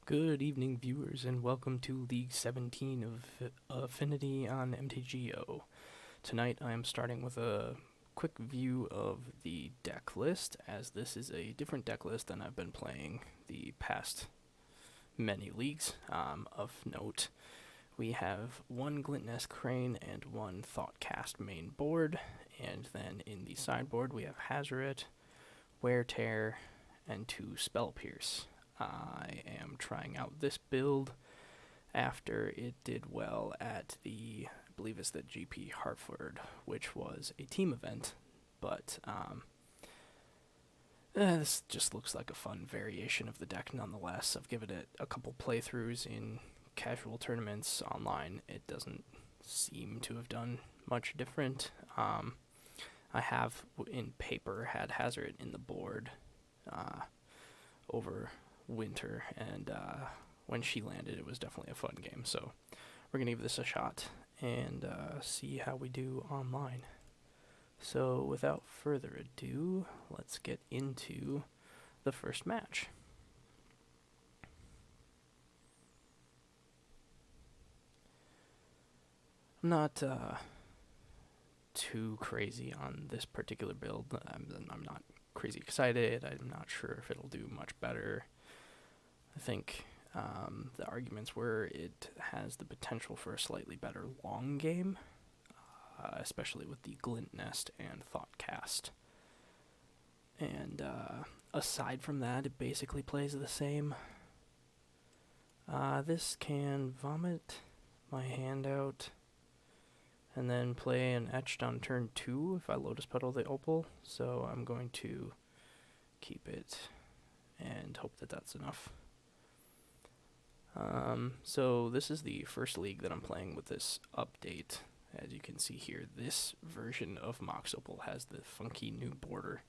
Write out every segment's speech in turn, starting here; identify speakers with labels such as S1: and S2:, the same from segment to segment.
S1: Good evening, viewers, and welcome to League 17 of Affinity on MTGO. Tonight I am starting with a quick view of the deck list, as this is a different deck list than I've been playing the past many leagues. Of note, we have one Glintnest Crane and one Thoughtcast main board, and then in the sideboard we have Hazoret, Wear Tear, and two Spell Pierce. I am trying out this build after it did well at I believe it's the GP Hartford, which was a team event, but this just looks like a fun variation of the deck nonetheless. I've given it a couple playthroughs in casual tournaments online. It doesn't seem to have done much different. I have, in paper, had Hazard in the board over winter, and when she landed, it was definitely a fun game. So we're gonna give this a shot and see how we do online. So without further ado, let's get into the first match. I'm not too crazy on this particular build. I'm not crazy excited. I'm not sure if it'll do much better. I think the arguments were it has the potential for a slightly better long game, especially with the Glintnest and Thoughtcast. And aside from that, it basically plays the same. This can vomit my hand out and then play an Etched on turn 2 if I Lotus Petal the Opal, so I'm going to keep it and hope that that's enough. So this is the first league that I'm playing with this update. As you can see here, this version of Mox Opal has the funky new border,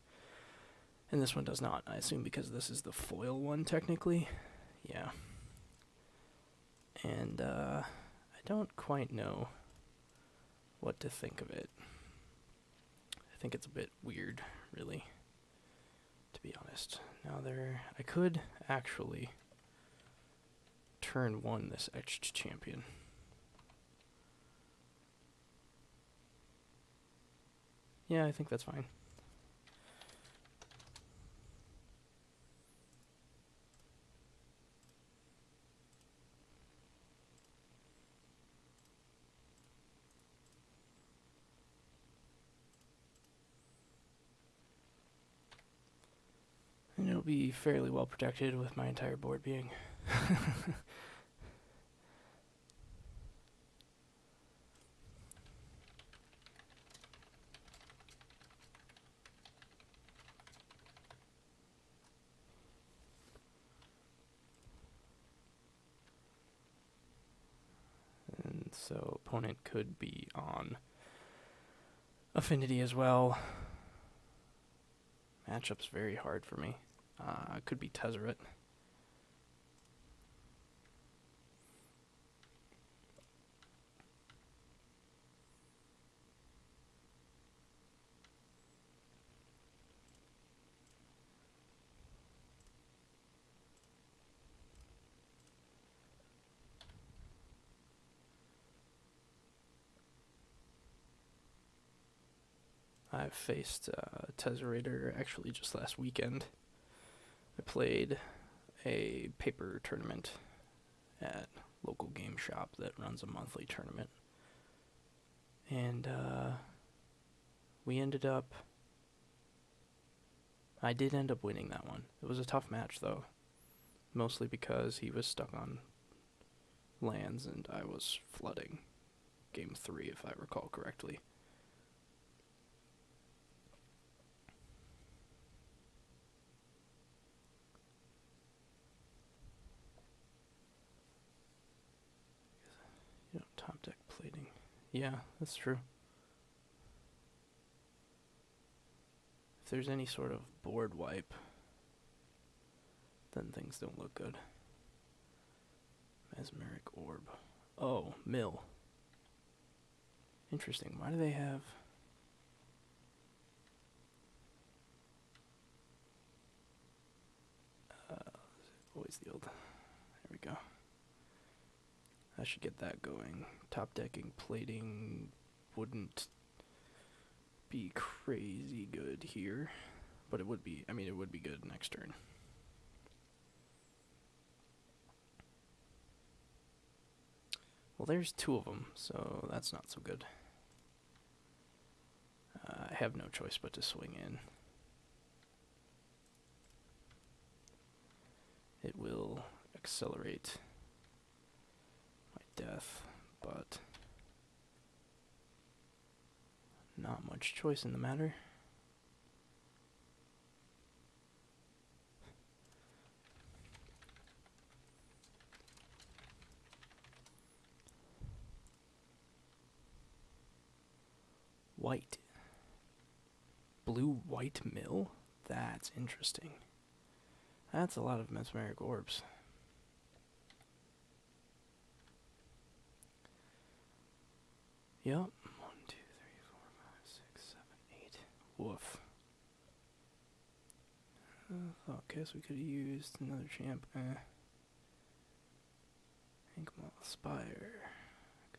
S1: and this one does not, I assume because this is the foil one technically. Yeah. And I don't quite know what to think of it. I think it's a bit weird, really, to be honest. Now I could actually turn 1 this Etched Champion. Yeah, I think that's fine. And it'll be fairly well protected with my entire board being and so opponent could be on Affinity as well. Matchup's very hard for me. Could be Tezzeret. I've faced Tezzerator actually just last weekend. I played a paper tournament at local game shop that runs a monthly tournament. And I did end up winning that one. It was a tough match though, mostly because he was stuck on lands and I was flooding game 3 if I recall correctly. Top deck plating. Yeah, that's true. If there's any sort of board wipe, then things don't look good. Mesmeric Orb. Oh, Mill. Interesting. Why do they have... always the old... There we go. I should get that going. Top decking, plating wouldn't be crazy good here, but it would be, I mean, it would be good next turn. Well, there's two of them, so that's not so good. I have no choice but to swing in. It will accelerate my death, but not much choice in the matter. White. Blue-white mill? That's interesting. That's a lot of mesmeric orbs. Yep. 1, 2, 3, 4, 5, 6, 7, 8. Woof. I guess we could have used another champ. Inkmoth Spire.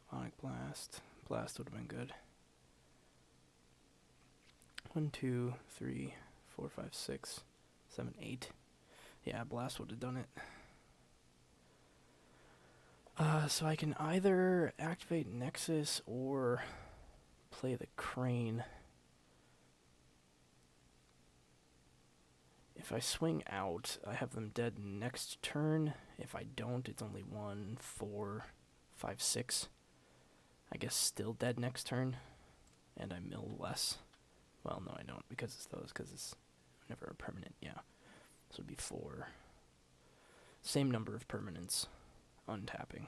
S1: Galvanic Blast. Blast would have been good. 1, 2, 3, 4, 5, 6, 7, 8. Yeah, Blast would have done it. So I can either activate Nexus or play the Crane. If I swing out, I have them dead next turn. If I don't, it's only 1, 4, 5, 6. I guess still dead next turn. And I mill less. Well, no, I don't, because it's those, because it's never a permanent, yeah. So it'd be 4. Same number of permanents untapping.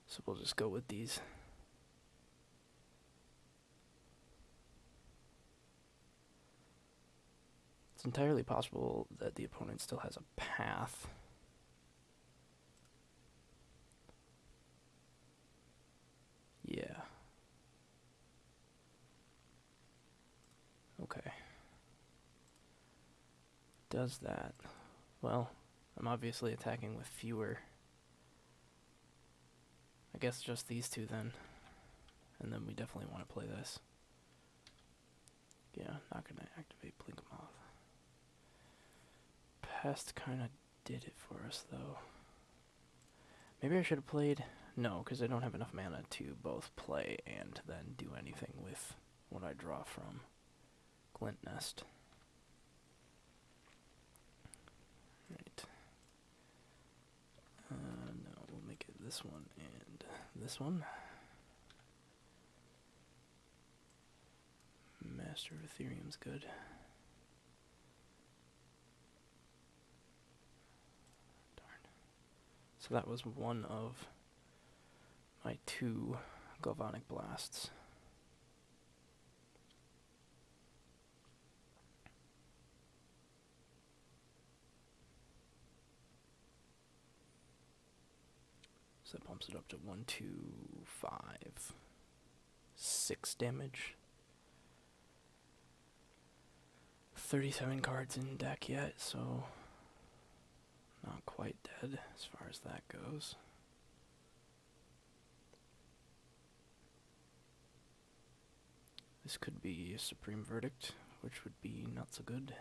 S1: So we'll just go with these. It's entirely possible that the opponent still has a path. Yeah. Okay. Does that. Well, I'm obviously attacking with fewer. I guess just these two then. And then we definitely want to play this. Yeah, not going to activate Blinkmoth. Pest kind of did it for us, though. Maybe I should have played... No, because I don't have enough mana to both play and then do anything with what I draw from Glint Nest. Right. No, we'll make it this one and this one. Master of Ethereum's good. Darn. So that was one of my 2 Galvanic Blasts. So that bumps it up to 1, 2, 5, 6 damage. 37 cards in deck yet, so not quite dead as far as that goes. This could be a Supreme Verdict, which would be not so good.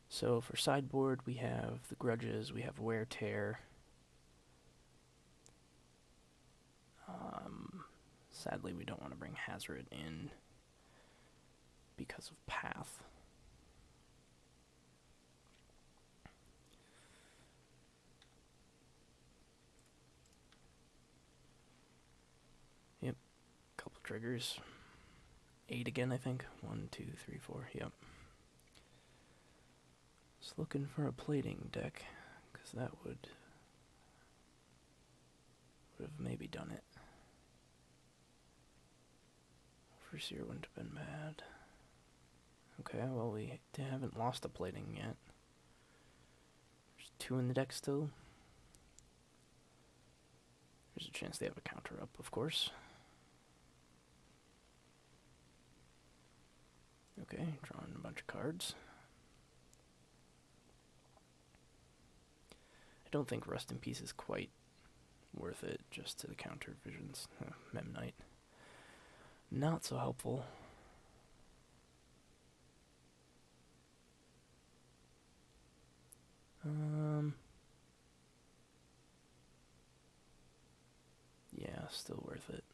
S1: So for sideboard, we have the Grudges, we have Wear Tear. Sadly, we don't want to bring Hazard in because of Path. Yep, couple triggers. 8 again, I think. 1, 2, 3, 4, yep. Just looking for a plating deck, because that would have maybe done it. Overseer wouldn't have been bad. Okay, well, we haven't lost a plating yet. There's 2 in the deck still. There's a chance they have a counter up, of course. Okay, drawing a bunch of cards. I don't think Rest in Peace is quite worth it just to counter Visions. Memnite. Not so helpful. Yeah, still worth it.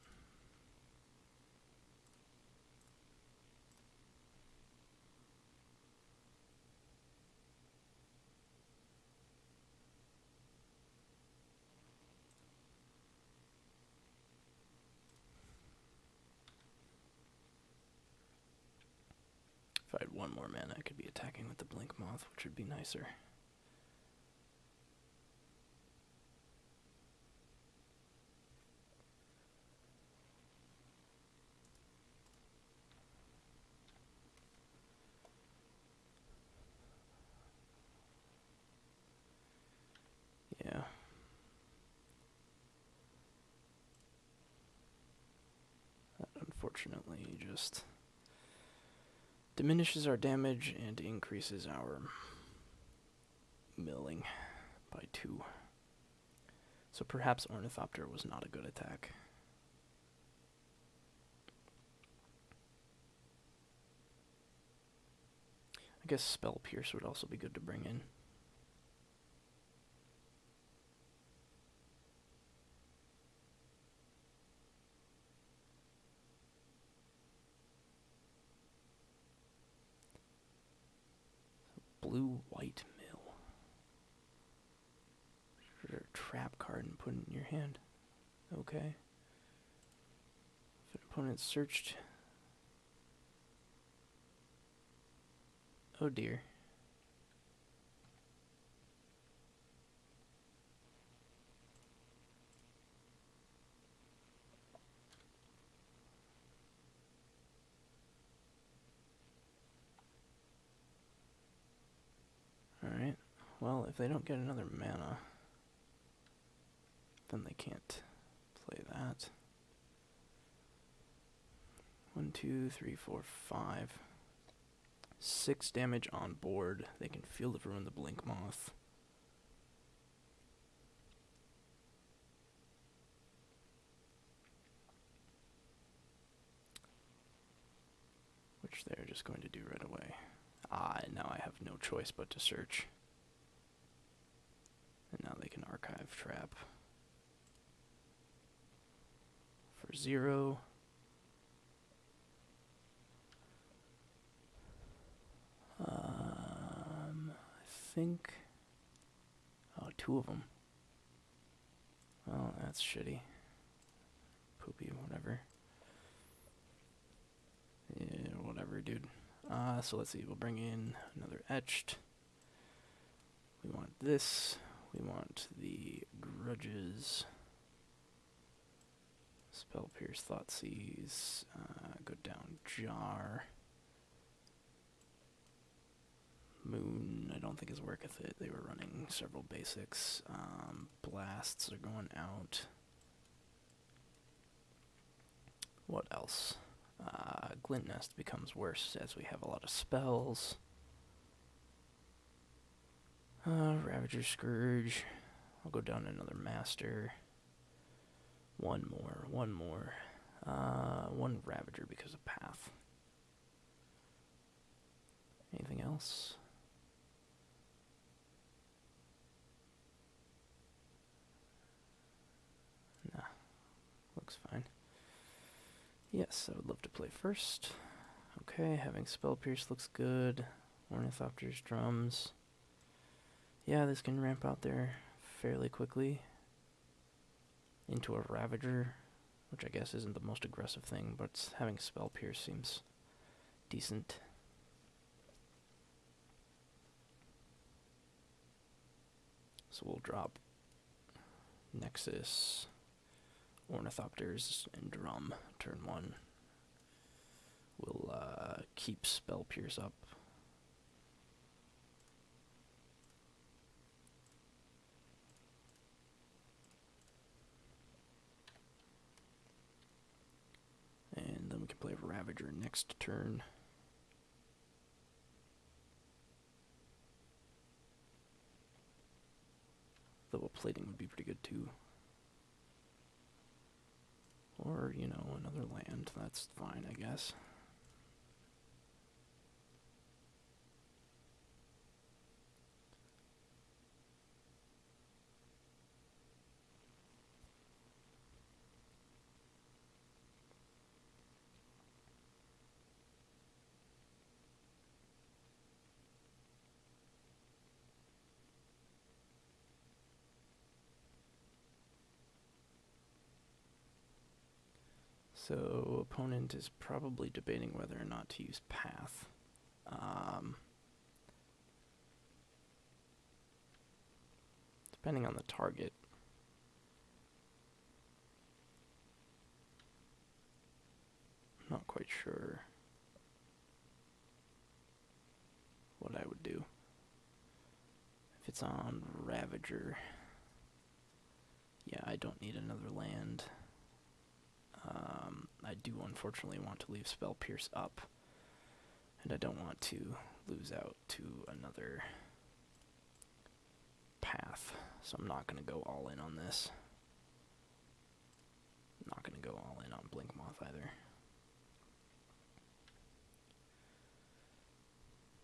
S1: If I had one more mana, I could be attacking with the Blink Moth, which would be nicer. Yeah. That unfortunately just diminishes our damage and increases our milling by 2. So perhaps Ornithopter was not a good attack. I guess Spell Pierce would also be good to bring in. Blue-white mill. Or a trap card and put it in your hand. Okay. If an opponent searched... Oh dear. Alright. Well, if they don't get another mana, then they can't play that. 1, 2, 3, 4, 5. 6 damage on board. They can Field of Ruin the Blink Moth. Which they're just going to do right away. And now I have no choice but to search. And now they can Archive Trap. For 0. I think... Oh, 2 of them. Oh, that's shitty. Poopy, whatever. Yeah, whatever, dude. So let's see, we'll bring in another Etched. We want this. We want the Grudges. Spell Pierce, Thoughtseize. Go down Jar. Moon, I don't think is worth it. They were running several basics. Blasts are going out. What else? Glint Nest becomes worse as we have a lot of spells. Ravager Scourge. I'll go down another Master. One more. One Ravager because of Path. Anything else? Nah. Looks fine. Yes, I would love to play first. Okay, having Spell Pierce looks good. Ornithopter's Drums. Yeah, this can ramp out there fairly quickly into a Ravager, which I guess isn't the most aggressive thing, but having Spell Pierce seems decent. So we'll drop Nexus, Ornithopters, and Drum turn 1. We'll keep Spell Pierce up. And then we can play Ravager next turn. Though a plating would be pretty good too. Or, you know, another land. That's fine, I guess. So, opponent is probably debating whether or not to use path. Depending on the target. I'm not quite sure what I would do. If it's on Ravager, yeah, I don't need another land. I do unfortunately want to leave Spell Pierce up, and I don't want to lose out to another path, so I'm not going to go all in on this. I'm not going to go all in on Blink Moth either.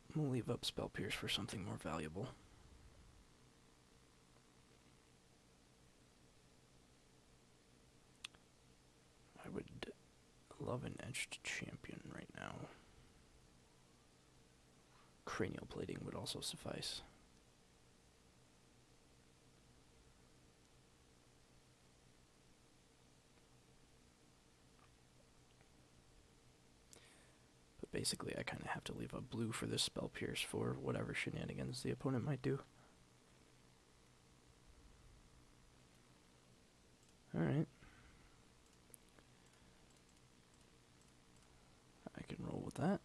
S1: I'm going to leave up Spell Pierce for something more valuable. I would love an Etched Champion right now. Cranial Plating would also suffice. But basically I kind of have to leave a blue for this Spell Pierce for whatever shenanigans the opponent might do. Alright. I can roll with that.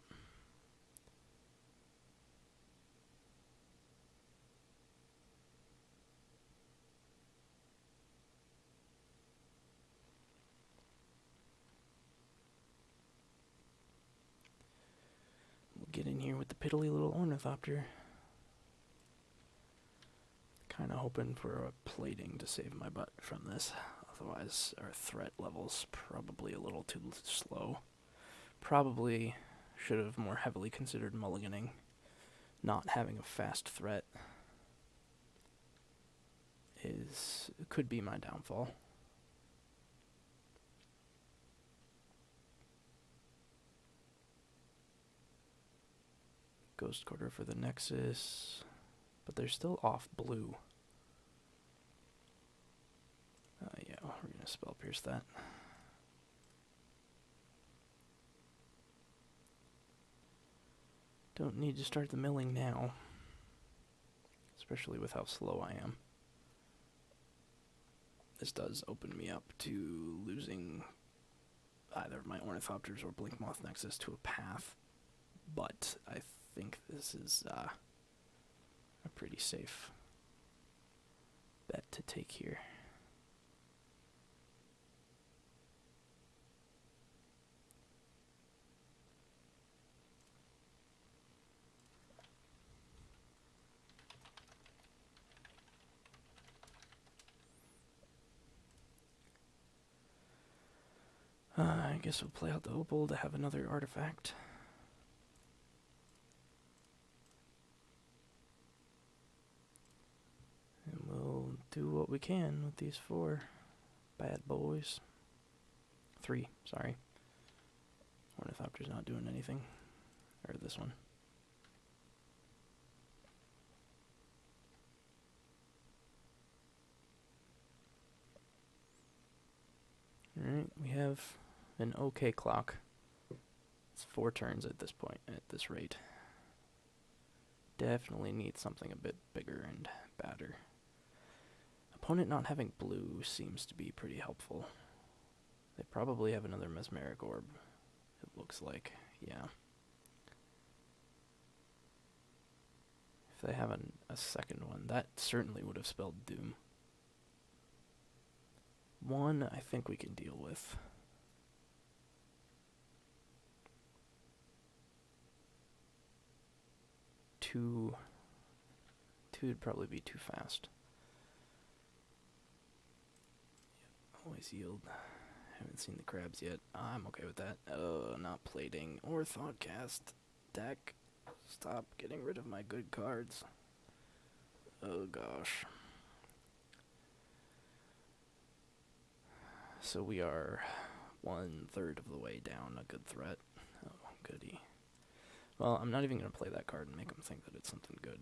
S1: We'll get in here with the piddly little Ornithopter. Kind of hoping for a plating to save my butt from this. Otherwise, our threat level's probably a little too slow. Probably should have more heavily considered mulliganing. Not having a fast threat could be my downfall. Ghost Quarter for the Nexus, but they're still off blue. Yeah, we're gonna Spell Pierce that. Don't need to start the milling now, especially with how slow I am. This does open me up to losing either my Ornithopters or Blink Moth Nexus to a path, but I think this is a pretty safe bet to take here. I guess we'll play out the Opal to have another artifact. And we'll do what we can with these 4 bad boys. 3, sorry. Ornithopter's not doing anything. Or this one. Alright, we have an okay clock. It's 4 turns at this point, at this rate. Definitely need something a bit bigger and badder. Opponent not having blue seems to be pretty helpful. They probably have another Mesmeric Orb, it looks like, yeah. If they have a second one, that certainly would have spelled doom. 1 I think we can deal with. 2 would probably be too fast. Always yield. Haven't seen the crabs yet. I'm okay with that. Not plating or thoughtcast. Deck. Stop getting rid of my good cards. Oh gosh. So we are 1/3 of the way down a good threat. Oh, goody. Well, I'm not even going to play that card and make them think that it's something good.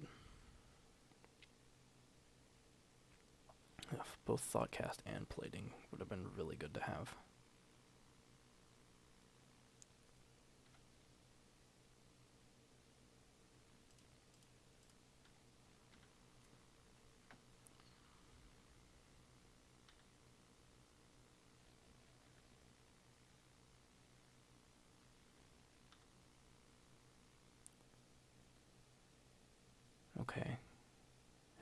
S1: Ugh, both thoughtcast and plating would have been really good to have. Okay.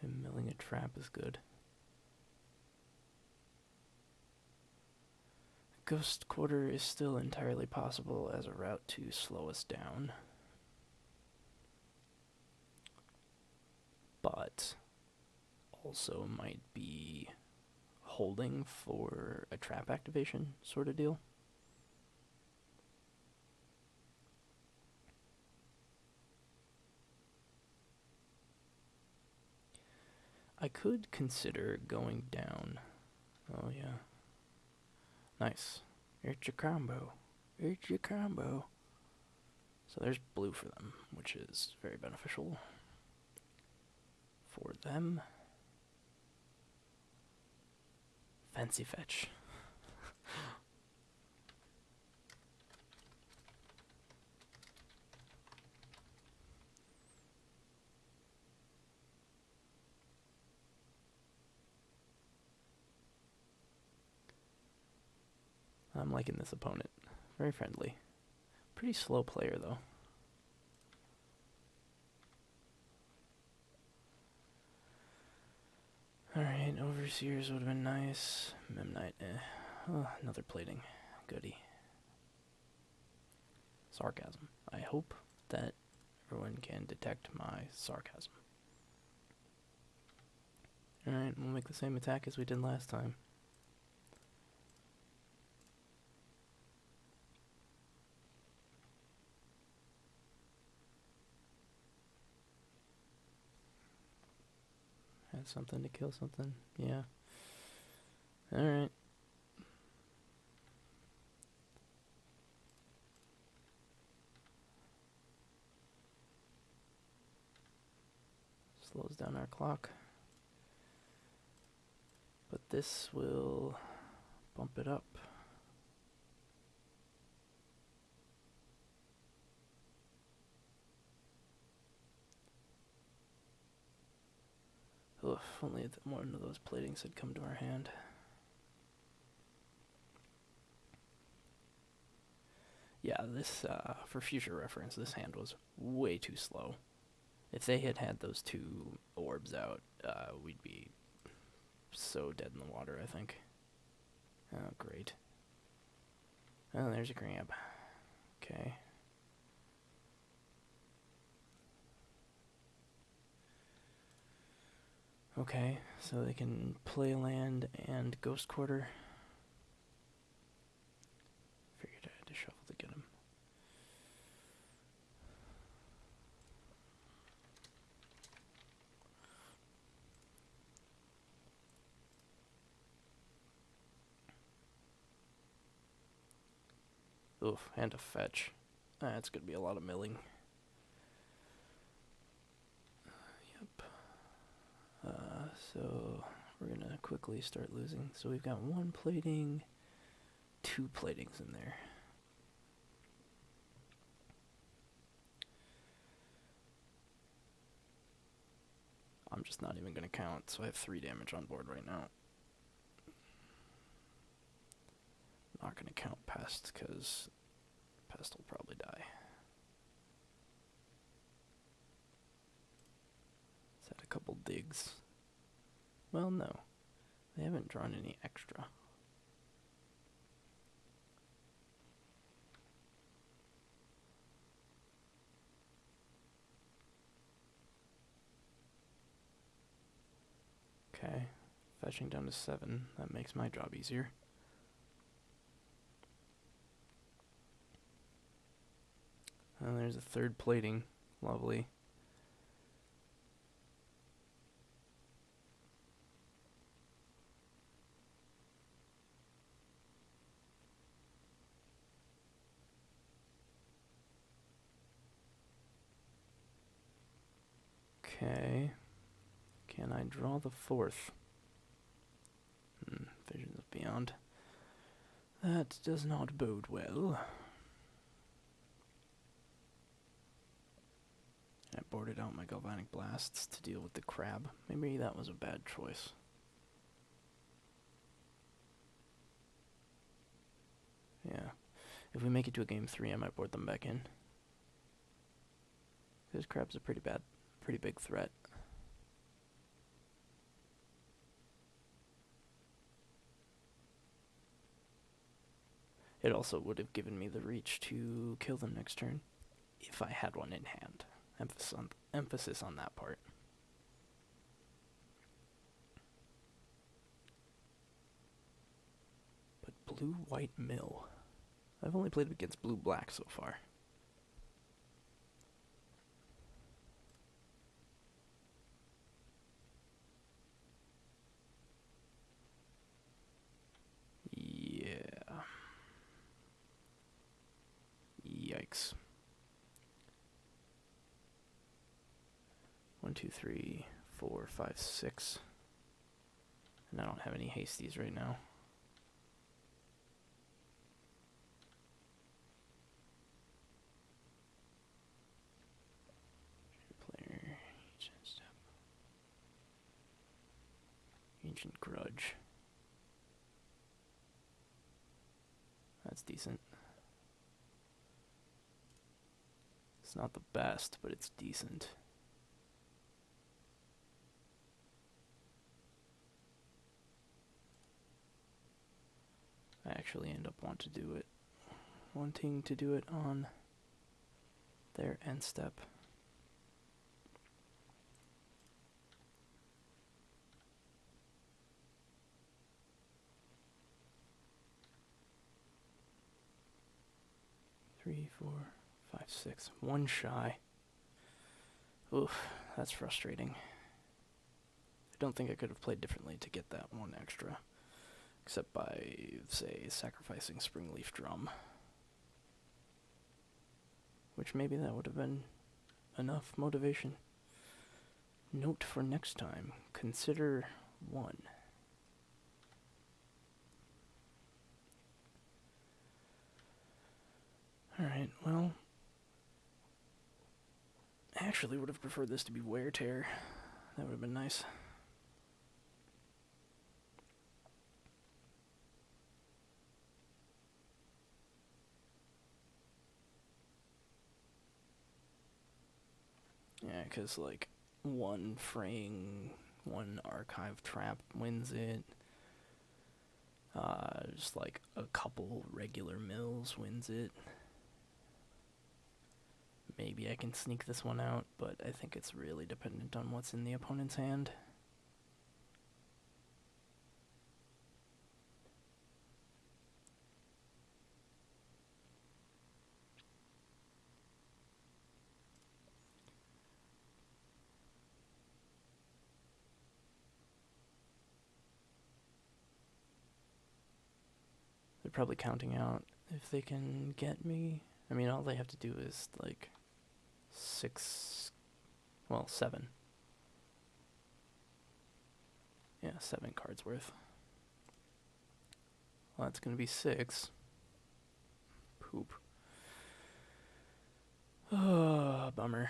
S1: And milling a trap is good. Ghost Quarter is still entirely possible as a route to slow us down. But also might be holding for a trap activation sort of deal. I could consider going down. Oh yeah. Nice. It's your combo. It's your combo. So there's blue for them, which is very beneficial for them. Fancy fetch. I'm liking this opponent. Very friendly. Pretty slow player, though. Alright, Overseers would have been nice. Memnite, Oh, another plating. Goody. Sarcasm. I hope that everyone can detect my sarcasm. Alright, we'll make the same attack as we did last time. Had something to kill something. Yeah. Alright. Slows down our clock. But this will bump it up. Oh, if only one of those platings had come to our hand. Yeah, this, for future reference, this hand was way too slow. If they had had those two orbs out, we'd be so dead in the water, I think. Oh, great. Oh, there's a crab. Okay. Okay, so they can play land and Ghost Quarter. Figured I had to shuffle to get him. Oof, and a fetch. That's gonna be a lot of milling. Yep. So we're gonna quickly start losing. So we've got one plating, two platings in there. I'm just not even gonna count, so I have 3 damage on board right now. Not gonna count Pest, because Pest will probably die. Let's add a couple digs. Well, no. They haven't drawn any extra. Okay. Fetching down to 7. That makes my job easier. And there's a third plating. Lovely. Okay. Can I draw the fourth? Visions of Beyond. That does not bode well. I boarded out my Galvanic Blasts to deal with the crab. Maybe that was a bad choice. Yeah. If we make it to a game 3, I might board them back in. This crab's a pretty big threat. It also would have given me the reach to kill them next turn, if I had one in hand. Emphasis on that part. But blue-white mill. I've only played against blue-black so far. Yeah. Yikes. 1, 2, 3, 4, 5, 6. And I don't have any hasties right now. Player, Ancient Grudge. That's decent. It's not the best, but it's decent. I actually end up wanting to do it on their end step. Three, 4, 5, 6. One shy. Oof, that's frustrating. I don't think I could have played differently to get that one extra. Except by, say, sacrificing Springleaf Drum. Which maybe that would have been enough motivation. Note for next time. Consider 1. Alright, well, I actually would have preferred this to be Wear Tear. That would have been nice. Yeah, because, like, one Fraying, one Archive Trap wins it. Just, like, a couple regular mills wins it. Maybe I can sneak this one out, but I think it's really dependent on what's in the opponent's hand. They're probably counting out if they can get me. I mean, all they have to do is, like, 7. Yeah, 7 cards worth. Well, that's gonna be 6. Poop. Oh, bummer.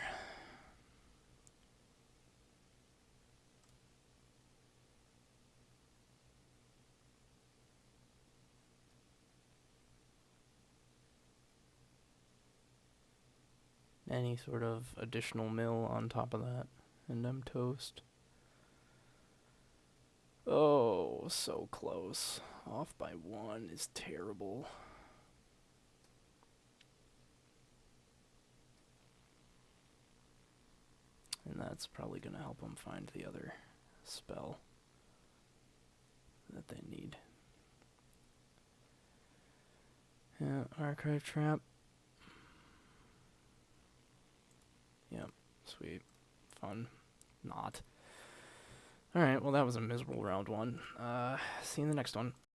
S1: Any sort of additional mill on top of that, and I'm toast. Oh, so close. Off by 1 is terrible. And that's probably going to help them find the other spell that they need. Yeah, Archive Trap. Sweet. Fun. Not. Alright, well that was a miserable round 1. See you in the next one.